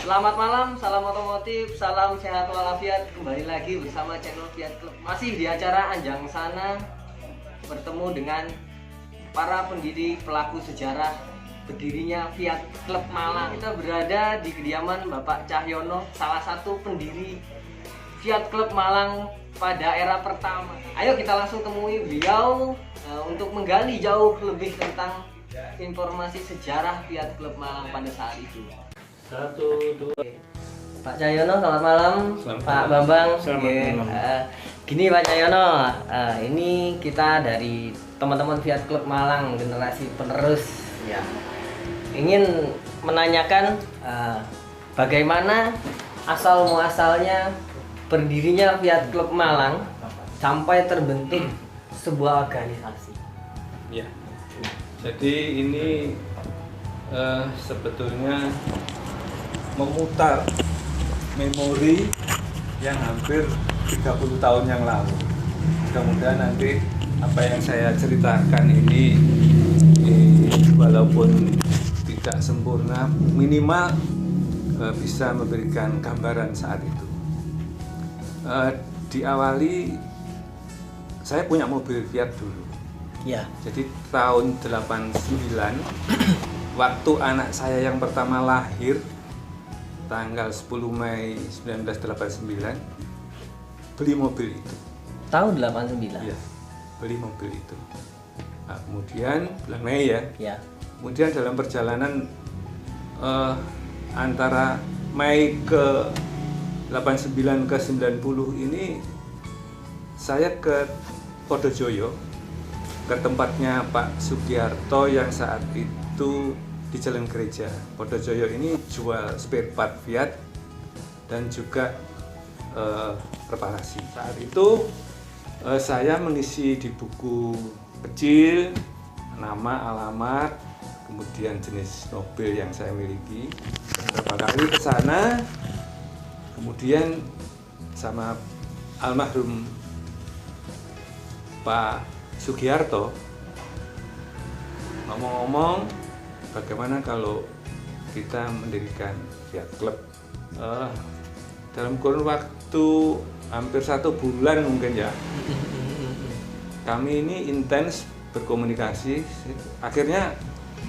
Selamat malam, salam otomotif, salam sehat walafiat. Kembali lagi bersama channel Fiat Club. Masih di acara Anjang Sana, bertemu dengan para pendiri pelaku sejarah berdirinya Fiat Club Malang. Kita berada di kediaman Bapak Cahyono, salah satu pendiri Fiat Club Malang pada era pertama. Ayo kita langsung temui beliau untuk menggali jauh lebih tentang informasi sejarah Fiat Club Malang pada saat itu. 1, 2. Pak Cahyono, selamat malam. Selamat Pak malam. Bambang. Selamat malam. Gini Pak Cahyono, ini kita dari teman-teman Fiat Club Malang generasi penerus, ya, ingin menanyakan bagaimana asal muasalnya berdirinya Fiat Club Malang sampai terbentuk sebuah organisasi. Ya. Jadi ini sebetulnya memutar memori yang hampir 30 tahun yang lalu. Mudah-mudahan nanti apa yang saya ceritakan ini walaupun tidak sempurna, minimal bisa memberikan gambaran saat itu. Diawali, saya punya mobil Fiat dulu. Ya. Jadi tahun 89 waktu anak saya yang pertama lahir tanggal 10 Mei 1989 beli mobil itu. Tahun 89. Iya, beli mobil itu. Nah, kemudian bulan Mei ya. Ya. Kemudian dalam perjalanan antara Mei ke 89 ke 90 ini saya ke Podojoyo, ke tempatnya Pak Sugiarto yang saat itu di Jalan Gereja. Podojoyo ini jual spare part Fiat dan juga reparasi. Saat itu saya mengisi di buku kecil nama, alamat, kemudian jenis mobil yang saya miliki. Beberapa kali ke sana, kemudian sama almarhum Pak Sugiarto ngomong-ngomong, bagaimana kalau kita mendirikan Fiat Club. Dalam kurun waktu hampir 1 bulan mungkin ya, kami ini intens berkomunikasi. Akhirnya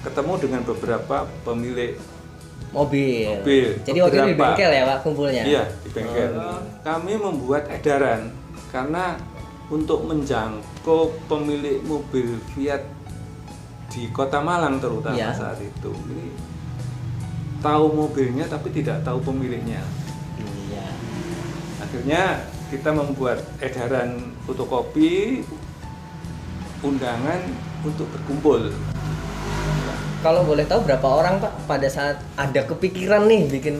ketemu dengan beberapa pemilik Mobil. Jadi waktu itu di beberapa. bengkel ya Pak kumpulnya? Iya, di bengkel. Kami membuat edaran karena untuk menjangkau pemilik mobil Fiat di Kota Malang terutama Ya. saat itu, ini tahu mobilnya tapi tidak tahu pemiliknya. Iya. Akhirnya kita membuat edaran fotokopi undangan untuk berkumpul. Kalau boleh tahu berapa orang Pak pada saat ada kepikiran nih bikin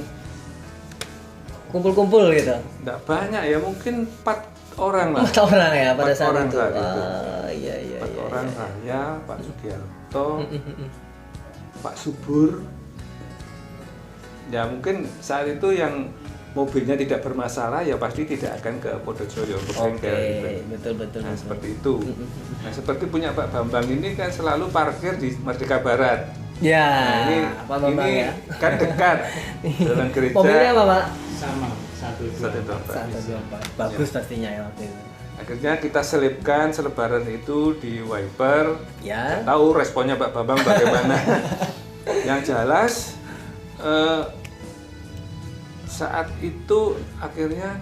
kumpul-kumpul gitu? Tidak banyak ya, mungkin 4 orang lah. 4 orang ya pada 4 saat orang itu. saat itu. Iya iya. 4 iya, orang, iya. saya, Pak Sugiarto, Pak Subur. Ya mungkin saat itu yang mobilnya tidak bermasalah ya pasti tidak akan ke Podojoyo, ke bengkel gitu. Betul betul. Nah betul. seperti itu. Nah seperti punya Pak Bambang ini kan selalu parkir di Merdeka Barat. Ya, Nah ini, Pak Bambang ini ya. kan dekat Jalan Gereja. Mobilnya apa Pak? Sama 124. 124. Bagus pastinya ya waktu itu. Akhirnya kita selipkan selebaran itu di wiper. Ya. Nggak tahu responnya Pak Bambang bagaimana. Yang jelas saat itu akhirnya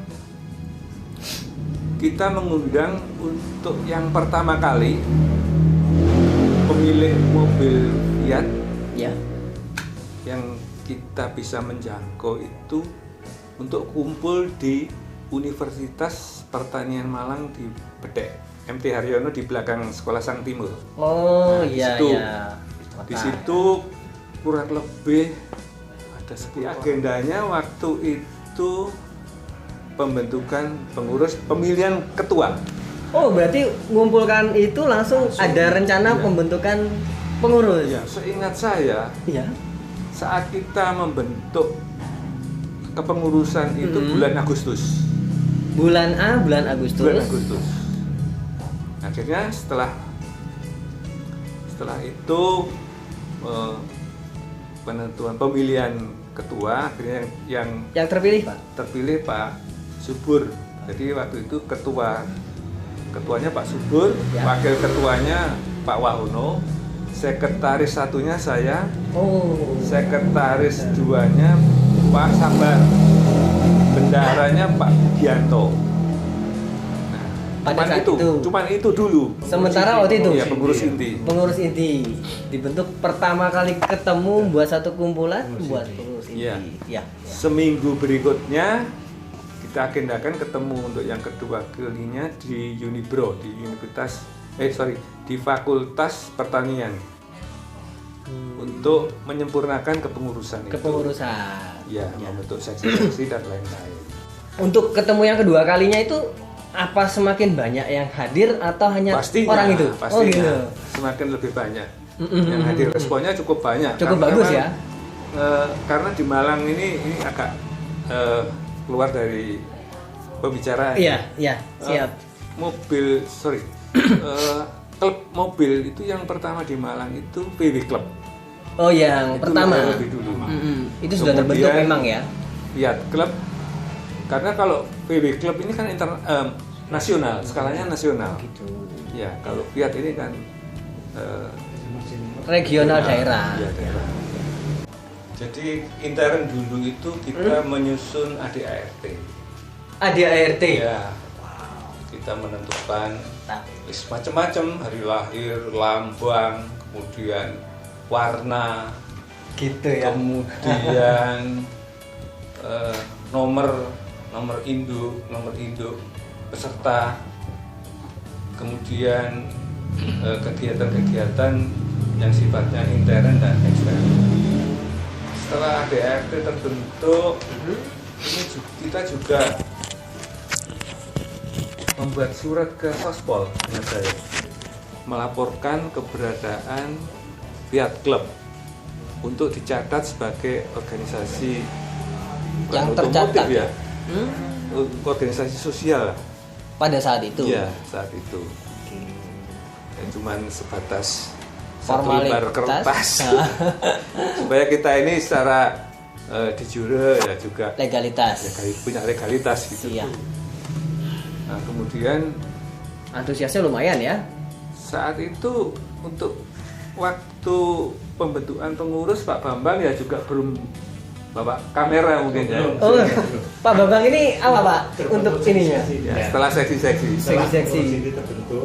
kita mengundang untuk yang pertama kali pemilik mobil Fiat Ya. yang kita bisa menjangkau itu untuk kumpul di Universitas Pertanian Malang di Bedek, MT Haryono di belakang Sekolah Sang Timur. Oh Nah, di iya situ. iya. Di situ kurang lebih ada 10 agendanya waktu itu pembentukan pengurus pemilihan ketua. Oh berarti ngumpulkan itu langsung ada rencana Iya. pembentukan pengurus. Ya, seingat saya Iya. saat kita membentuk kepengurusan itu bulan Agustus. Bulan Agustus. Bulan Agustus. Akhirnya setelah itu penentuan pemilihan ketua, akhirnya Yang terpilih Pak? terpilih Pak Subur. Jadi waktu itu ketuanya Pak Subur, Ya. wakil ketuanya Pak Wahono, sekretaris satunya saya, Oh. sekretaris duanya Pak Sabar, bendaharanya Pak Bugianto. Nah, Pada saat itu. cuman itu dulu. Sementara waktu itu Ya, pengurus inti. pengurus inti dibentuk pertama kali ketemu buat satu kumpulan buat pengurus inti. Iya. Ya. Seminggu berikutnya kita agendakan ketemu untuk yang kedua kalinya di Unibro, di Fakultas Pertanian untuk menyempurnakan kepengurusan itu. Kepengurusan. Ya, membentuk seksi-seksi dan lain-lain. Untuk ketemu yang kedua kalinya itu apa semakin banyak yang hadir atau hanya Pastinya, orang itu? pastinya Oh gitu. semakin lebih banyak. Mm-mm. Yang hadir responnya cukup banyak. Cukup Karena bagus memang, ya. Karena di Malang ini agak keluar dari pembicaraan. Iya, iya, siap. Klub mobil itu yang pertama di Malang itu VW Club. Oh, yang Itu pertama. lebih dulu. Itu sudah terbentuk Kemudian, memang ya. Fiat Club. Karena kalau VW Club ini kan nasional, skalanya nasional. Gitu. Ya, kalau Fiat ini kan Regional daerah. Ya, daerah. Jadi intern dulu itu kita menyusun ADART. ADART. Ya, kita menentukan Nah, macam-macam, hari lahir, lambang, kemudian warna, gitu ya. kemudian nomor induk peserta, kemudian kegiatan-kegiatan yang sifatnya intern dan ekstern. Setelah ADART terbentuk, kita juga membuat surat ke Sospol, ingat saya, melaporkan keberadaan Fiat Club untuk dicatat sebagai organisasi Yang bukan tercatat otomotif ya, Hmm? organisasi sosial lah. Pada saat itu. Iya, saat itu. Ya, cuman sebatas satu lembar kertas supaya kita ini secara de jure ya juga Legalitas. punya legalitas gitu. Iya. Nah, kemudian Antusiasnya lumayan ya. saat itu untuk waktu pembentukan pengurus Pak Bambang ya juga belum bawa kamera mungkin ya. Oh, Pak Bambang ini apa Pak untuk ininya? Ya, setelah seksi-seksi. Setelah Seksi-seksi. pengurus ini terbentuk,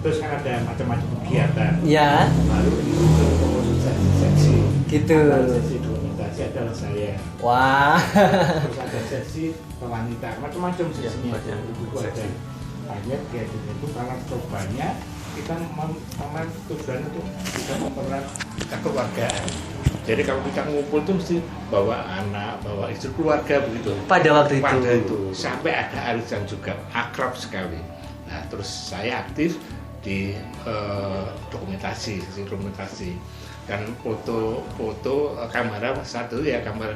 terus kan ada macam-macam kegiatan. Ya, Baru itu pengurus seksi-seksi. gitu. Ada sesi dokumentasi adalah saya. Wah. Terus ada sesi wanita, macam-macam sesinya. banyak. Itu ada banyak kegiatan itu karena cobanya kita memang tujuan untuk kita mempererat kekeluargaan. Jadi kalau kita ngumpul itu mesti bawa anak, bawa istri, keluarga begitu. Pada waktu itu. Pada itu sampai ada arisan juga akrab sekali. Nah terus saya aktif di dokumentasi, sesi dokumentasi dan foto kamera satu ya kamera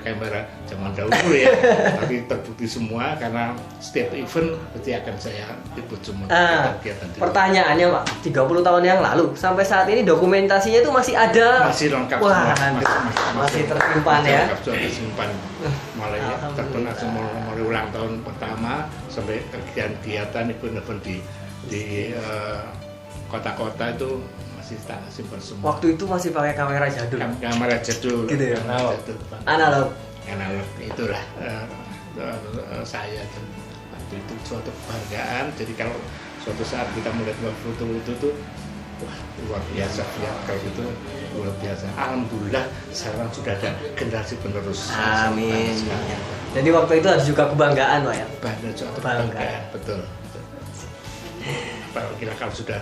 zaman dahulu ya, tapi terbukti semua karena setiap event pasti akan saya ikut semua kegiatan. Pertanyaannya Pak, 30 tahun yang lalu sampai saat ini dokumentasinya itu masih ada. Masih lengkap Wah, semua, masih tersimpan ya. Lengkap, sudah tersimpan. Mulai terkenal mulai ulang tahun pertama sampai kegiatan event di kota-kota itu masih tak simpan semua. Waktu itu masih pakai kamera jadul. Kamera jadul, Gitu ya? kamera jadul, Pak. Analog. Analog itulah saya tuh. Waktu itu suatu kebanggaan. Jadi kalau suatu saat kita melihat foto itu wah luar biasa ya, kalau itu luar biasa. Alhamdulillah sekarang sudah ada generasi penerus. Amin. Jadi waktu itu ada juga kebanggaan Pak ya. Ada suatu kebanggaan, betul. Kalau sudah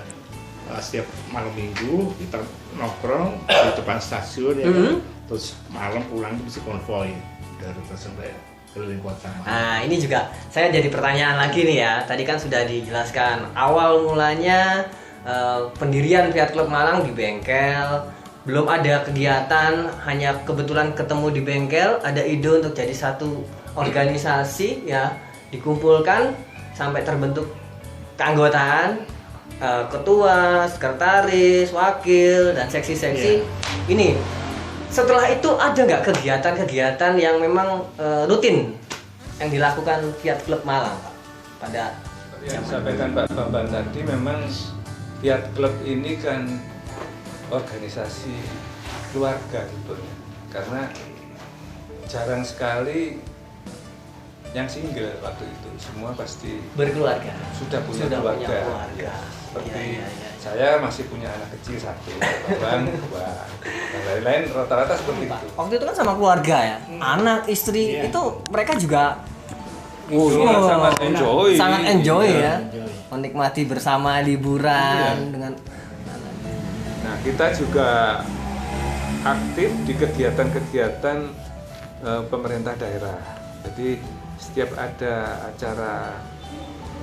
setiap malam minggu kita nongkrong di depan stasiun ya kan? Terus malam pulang itu mesti konvoy dari sampai keliling kota. Nah ini juga saya jadi pertanyaan lagi nih ya. Tadi kan sudah dijelaskan awal mulanya pendirian Fiat Club Malang di bengkel. Belum ada kegiatan, hanya kebetulan ketemu di bengkel. Ada ide untuk jadi satu organisasi ya, dikumpulkan sampai terbentuk keanggotaan, ketua, sekretaris, wakil, dan seksi-seksi. Ini Setelah itu ada nggak kegiatan-kegiatan yang memang rutin yang dilakukan Fiat Club Malang, Pak? Pada Yang zaman disampaikan Pak Bambang tadi, memang Fiat Club ini kan organisasi keluarga sebetulnya, karena jarang sekali yang single waktu itu, semua pasti berkeluarga. sudah punya Sudah keluarga. punya keluarga. Ya, seperti Iya, iya. saya masih punya anak kecil satu, Bambang dua, yang lain-lain rata-rata seperti itu. Waktu itu kan sama keluarga ya, anak, istri, Iya. itu mereka juga Sangat enjoy. sangat enjoy Iya. ya, menikmati bersama liburan Iya. dengan Nah, kita juga aktif di kegiatan-kegiatan pemerintah daerah. Jadi setiap ada acara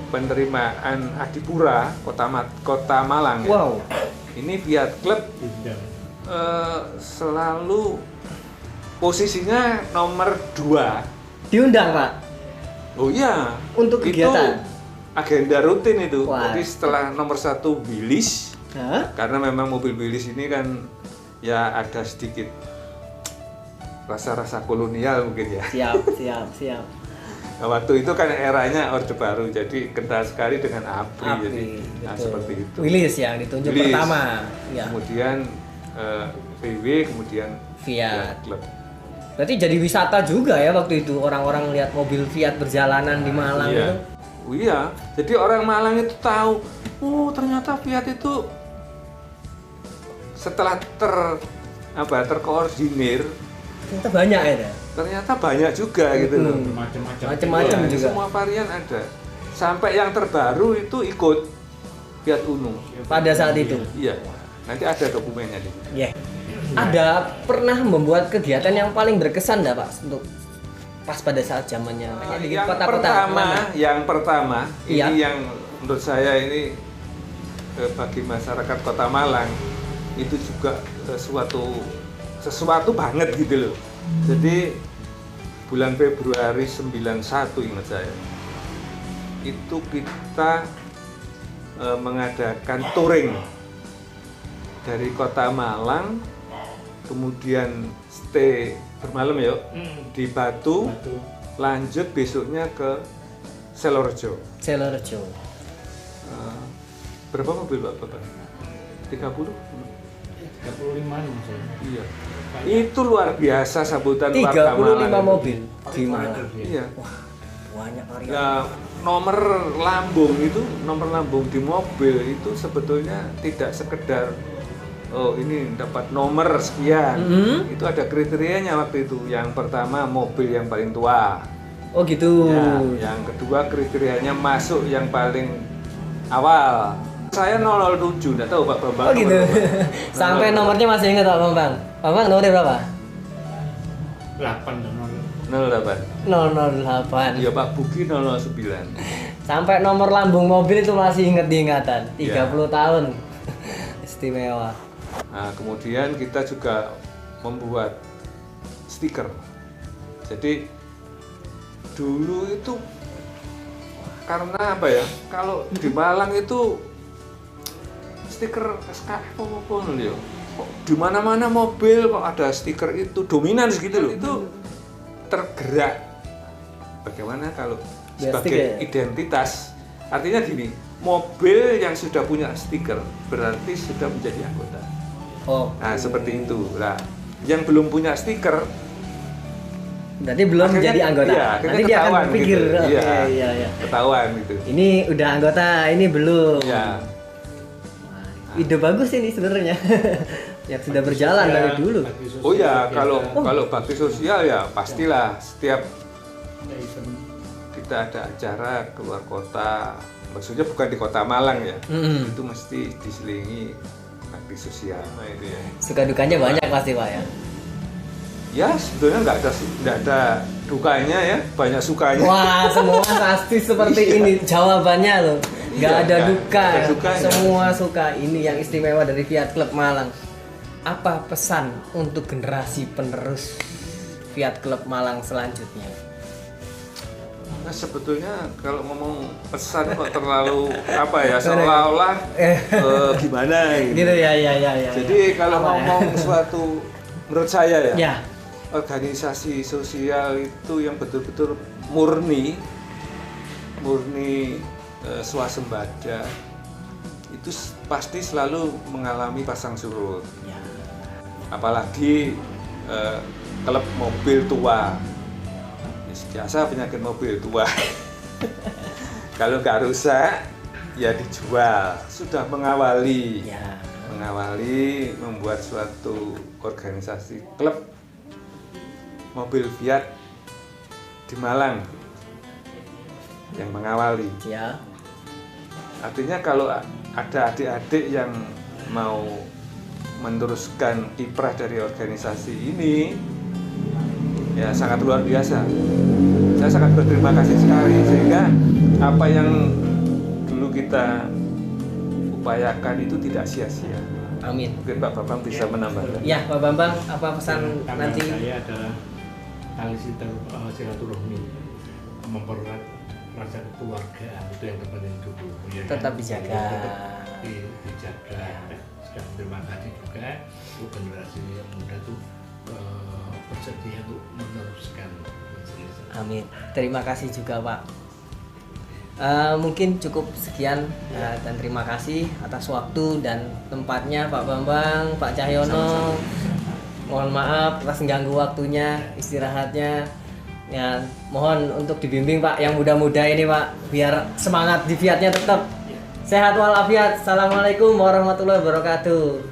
penerimaan Adipura Kota Malang, ya, wow. ini Fiat Club selalu posisinya nomor 2. Diundang, Pak, Oh iya, untuk kegiatan. itu agenda rutin itu. Wah. Jadi setelah nomor 1 Wilis, Hah? karena memang mobil Wilis ini kan ya ada sedikit rasa-rasa kolonial mungkin ya. Siap. Nah, waktu itu kan eranya Orde Baru, jadi kental sekali dengan APRI, Api, jadi nah, betul. seperti itu. Wilis yang ditunjuk Wilis. pertama, ya. Kemudian PW, kemudian Fiat. Club. Berarti jadi wisata juga ya waktu itu, orang-orang lihat mobil Fiat berjalanan di Malang Iya. itu. Oh iya, jadi orang Malang itu tahu, oh ternyata Fiat itu setelah terkoordinir, Ternyata banyak ya. ternyata banyak juga gitu loh. Macam-macam Iya, juga. semua varian ada. Sampai yang terbaru itu ikut Fiat Uno. Pada saat itu. Iya. Nanti ada dokumennya di situ. Ya. Ada pernah membuat kegiatan yang paling berkesan enggak, Pak, untuk pas pada saat zamannya di Yang kota-kota mana? pertama Iya. ini yang menurut saya ini bagi masyarakat Kota Malang itu juga sesuatu banget gitu loh. Jadi bulan Februari 91 ingat saya. Itu kita mengadakan touring dari Kota Malang, kemudian stay bermalam ya di Batu, lanjut besoknya ke Selorjo. Selorjo. Berapa mobil Pak Bapak? 30? 35 maksudnya. Iya. Itu luar biasa sambutan warga 35 Malang. mobil di Malang. Iya. Banyak karya. Ya, nomor lambung di mobil itu sebetulnya tidak sekedar oh ini dapat nomor sekian. Mhm. Itu ada kriterianya waktu itu. Yang pertama mobil yang paling tua. Oh gitu. Ya, yang kedua kriterianya masuk yang paling awal. Saya 007, enggak tahu Pak Bambang. Oh gitu. nomor berapa. Sampai nomornya masih ingat Pak Bambang. Bambang nomornya berapa? 8 dan 08. 008. Iya Pak Buki 009. Sampai nomor lambung mobil itu masih ingat diingatan. 30 Iya. tahun. Istimewa. Nah, kemudian kita juga membuat stiker. Jadi dulu itu karena apa ya? Kalau di Malang itu stiker SKF apa ya? Kok di mana-mana mobil kok ada stiker itu dominan segitu loh. Itu tergerak. Bagaimana kalau Biar sebagai stiker. identitas? Artinya gini, mobil yang sudah punya stiker berarti sudah menjadi anggota. Oh. Nah, seperti itu. Nah, yang belum punya stiker Berarti belum akhirnya- menjadi anggota. iya, akhirnya Nanti dia akan ketahuan berpikir, gitu. oke, Iya. iya. ketahuan gitu. Ini udah anggota, ini belum. Ya, Ide bagus ini sebenarnya. Yang sudah berjalan dari dulu. oh ya kalau bakti sosial ya pastilah setiap kita ada acara keluar kota, maksudnya bukan di Kota Malang ya, Mm-mm. itu mesti diselingi bakti sosial. Nah, itu ya. Suka dukanya banyak pasti Pak ya. Ya sebetulnya nggak ada dukanya ya, banyak sukanya. Wah, semua pasti seperti Iya. ini jawabannya loh. Nggak Iya, ada nggak duka. ada dukanya. Semua suka. Ini yang istimewa dari Fiat Club Malang. Apa pesan untuk generasi penerus Fiat Club Malang selanjutnya? Nah, sebetulnya kalau ngomong pesan kok terlalu apa ya, seolah-olah gimana gitu. Gitu ya. Jadi kalau Apa ya? ngomong suatu menurut saya ya, Ya, organisasi sosial itu yang betul-betul murni swasembada itu pasti selalu mengalami pasang surut. ya. Apalagi klub mobil tua, biasa penyakit mobil tua. Kalau nggak rusak ya dijual. Sudah mengawali Ya. membuat suatu organisasi klub mobil Fiat di Malang yang mengawali. Ya. Artinya kalau ada adik-adik yang mau meneruskan kiprah dari organisasi ini, ya sangat luar biasa. Saya sangat berterima kasih sekali, sehingga apa yang dulu kita upayakan itu tidak sia-sia. Amin. Mungkin Pak Bambang bisa menambahkan. Ya, Pak Bambang, apa pesan Karena nanti? saya adalah tali silaturahmi, mempererat rasa keluargaan, itu yang terpenting dulu. Ya, Tetap kan? dijaga. Tetap dijaga. Sekali terima kasih juga untuk generasi yang muda tuh bersedia untuk meneruskan. Amin. Terima kasih juga Pak. Mungkin cukup sekian dan terima kasih atas waktu dan tempatnya Pak Bambang, Pak Cahyono. Mohon maaf atas mengganggu waktunya, istirahatnya. Ya, mohon untuk dibimbing Pak yang muda-muda ini Pak, biar semangat di Fiatnya tetap sehat walafiat. Assalamualaikum warahmatullahi wabarakatuh.